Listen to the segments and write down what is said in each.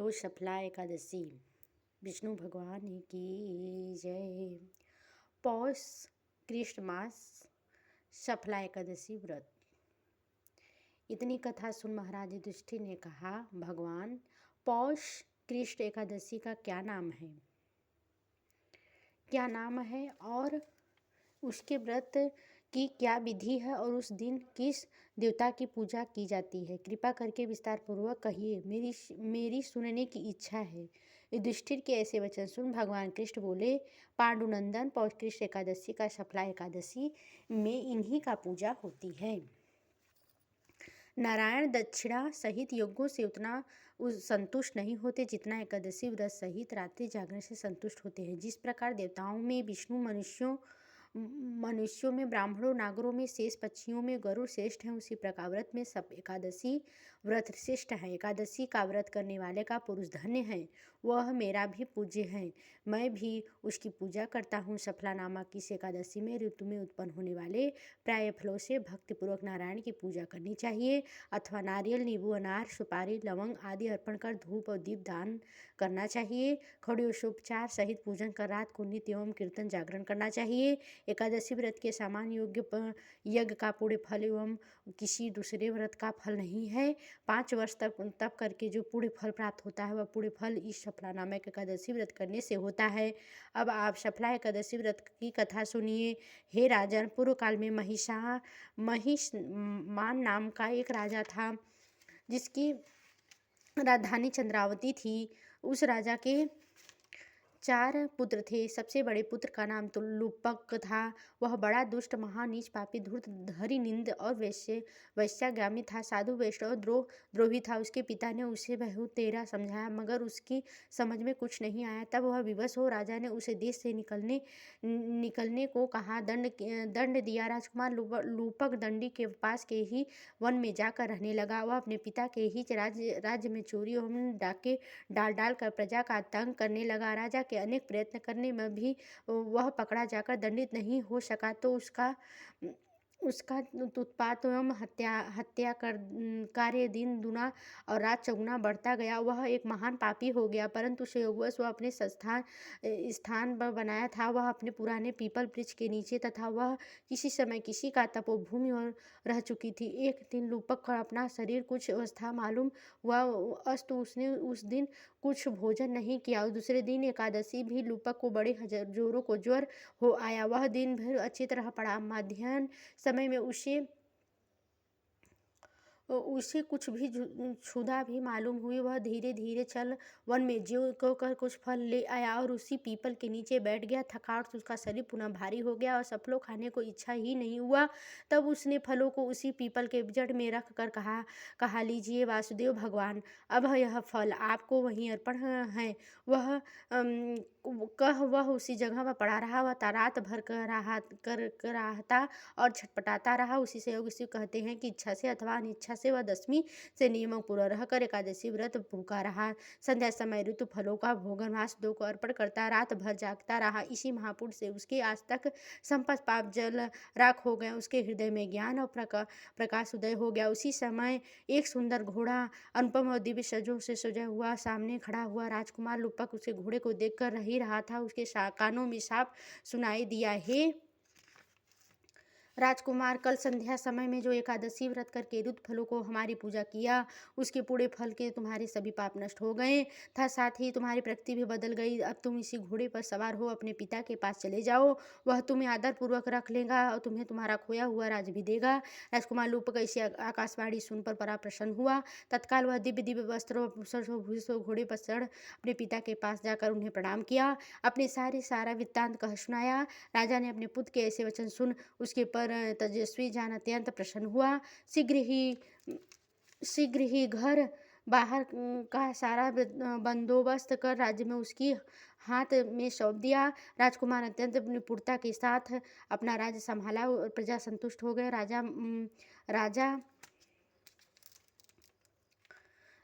पौष शुक्ला एकादशी। विष्णु भगवान की जय। पौष कृष्ण मास शुक्ला एकादशी व्रत। इतनी कथा सुन महाराज युधिष्ठिर ने कहा, भगवान, पौष कृष्ण एकादशी का क्या नाम है? क्या नाम है और उसके व्रत की क्या विधि है और उस दिन किस देवता की पूजा की जाती है? कृपा करके विस्तार पूर्वक कहिए, मेरी सुनने की इच्छा है। युधिष्ठिर के ऐसे वचन सुन भगवान कृष्ण बोले, पांडुनंदन, पौष कृष्ण एकादशी का शुक्ला एकादशी में इन्हीं का पूजा होती है। नारायण दक्षिणा सहित यज्ञों से उतना संतुष्ट नहीं होते जितना एकादशी व्रत सहित रात्रि जागरण से संतुष्ट होते हैं। जिस प्रकार देवताओं में विष्णु, मनुष्यों में ब्राह्मणों, नागरों में शेष, पक्षियों में गरुड़ श्रेष्ठ है, उसी प्रकार व्रत में सब एकादशी व्रत श्रेष्ठ है। एकादशी का व्रत करने वाले का पुरुष धन्य है, वह मेरा भी पूज्य है, मैं भी उसकी पूजा करता हूँ। शुक्ला नामक इस एकादशी में ऋतु में उत्पन्न होने वाले प्राय फलों से भक्तिपूर्वक नारायण की पूजा करनी चाहिए अथवा नारियल, नींबू, अनार, सुपारी, लवंग आदि अर्पण कर धूप और दीप दान करना चाहिए। खड़्योपचार सहित पूजन कर रात को नित्य एवं कीर्तन जागरण करना चाहिए। एकादशी व्रत के समान यज्ञ का पूर्ण फल एवं किसी दूसरे व्रत का फल नहीं है। 5 वर्ष तक तप करके जो पूर्ण फल प्राप्त होता है वह पूर्ण फल इस शुक्ला नामक एकादशी व्रत करने से होता है। अब आप शुक्ला एकादशी व्रत की कथा सुनिए। हे राजन, पूर्व काल में महिषमान नाम का एक राजा था जिसकी राजधानी चंद्रावती थी। उस राजा के 4 पुत्र थे। सबसे बड़े पुत्र का नाम तो लूपक था। वह बड़ा दुष्ट, महानीच, पापी, धूर्त, धरीनिंद और वैश्यागामी था। साधु, वैष्णव, द्रोही था। उसके पिता ने उसे बहुत तेरा समझाया मगर उसकी समझ में कुछ नहीं आया। तब वह विवश हो राजा ने उसे देश से निकलने को कहा। दंड दिया। राजकुमार लूपक दंडी के पास के ही वन में जाकर रहने लगा। वह अपने पिता के ही राज्य में चोरी एवं डाके डाल कर प्रजा का तंग करने लगा। राजा के अनेक प्रयत्न करने में भी वह पकड़ा जाकर दंडित नहीं हो सका तो उसका उत्पात एवं हत्या कार्य दिन दुना और रात चौगुना बढ़ता गया। वह एक महान पापी हो गया। परंतु संयोगवश वह अपने स्थान पर बनाया था वह अपने पुराने पीपल वृक्ष के नीचे तथा वह किसी समय किसी का तपोभूमि और रह चुकी थी। एक दिन लूपक का अपना शरीर कुछ अवस्था मालूम हुआ अस्तु उसने उस दिन कुछ भोजन नहीं किया। और दूसरे दिन एकादशी भी लूपक को बड़े जोरों को ज्वर हो आया। वह दिन भर अच्छी तरह पड़ा। मध्याह्न समय में उसे कुछ भी क्षुधा भी मालूम हुई। वह धीरे धीरे चल वन में ज्यों कर कुछ फल ले आया और उसी पीपल के नीचे बैठ गया। थकावट से उसका शरीर पुनः भारी हो गया और सब फलों खाने को इच्छा ही नहीं हुआ। तब उसने फलों को उसी पीपल के जड़ में रख कर कहा लीजिए वासुदेव भगवान, अब यह फल आपको वहीं अर्पण है। वह उसी जगह पर पड़ा रहा। वह रात भर कराहता और छटपटाता रहा। उसी से योग कहते हैं कि इच्छा से अथवा अनिच्छा से वह 10वीं से नियमों पूरा रहकर एकादशी व्रत भूखा रहा। संध्या समय ऋतु फलों का भोगन वासुदेव को अर्पण करता रात भर जागता रहा। इसी महापुरुष से उसके आज तक संपत पाप जल राख हो गए। उसके हृदय में ज्ञान और प्रकाश उदय हो गया। उसी समय एक सुंदर घोड़ा अनुपम और दिव्य सजों से सजा हुआ सामने खड़ा हुआ। राजकुमार लूपक उसे घोड़े को देखकर ही रहा था। उसके कानों में साफ सुनाई दिया, हे राजकुमार, कल संध्या समय में जो एकादशी व्रत करके रुद्र फलों को हमारी पूजा किया उसके पूरे फल के तुम्हारे सभी पाप नष्ट हो गए था, साथ ही तुम्हारी प्रकृति भी बदल गई। अब तुम इसी घोड़े पर सवार हो अपने पिता के पास चले जाओ। वह तुम्हें आदर पूर्वक रख लेगा और तुम्हें तुम्हारा खोया हुआ राज भी देगा। राजकुमार लूपक ऐसी आकाशवाणी सुनकर बड़ा प्रसन्न हुआ। तत्काल वह दिव्य वस्त्रों घोड़े पर चढ़ अपने पिता के पास जाकर उन्हें प्रणाम किया। अपने सारा वृत्तांत कह सुनाया। राजा ने अपने पुत्र के ऐसे वचन सुन उसके पर तेजस्वी जान अत्यंत प्रसन्न हुआ। शीघ्र ही घर बाहर का सारा बंदोबस्त कर राज्य में उसकी हाथ में सौंप दिया। राजकुमार अत्यंत निपुणता के साथ अपना राज्य संभाला। प्रजा संतुष्ट हो गए। राजा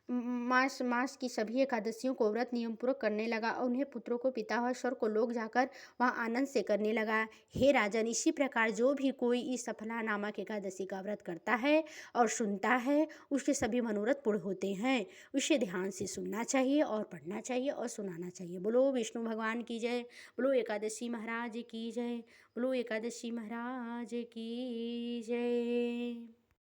मास मास की सभी एकादशियों को व्रत नियमपूर्वक करने लगा और उन्हें पुत्रों को पिता हुआ स्वर्ग को लोग जाकर वहाँ आनंद से करने लगा। हे राजन, इसी प्रकार जो भी कोई इस सफला नामक एकादशी का व्रत करता है और सुनता है, उसके सभी मनोरथ पूर्ण होते हैं। उसे ध्यान से सुनना चाहिए और पढ़ना चाहिए और सुनाना चाहिए। बोलो विष्णु भगवान की जय। बोलो एकादशी महाराज की जय। बोलो एकादशी महाराज की जय।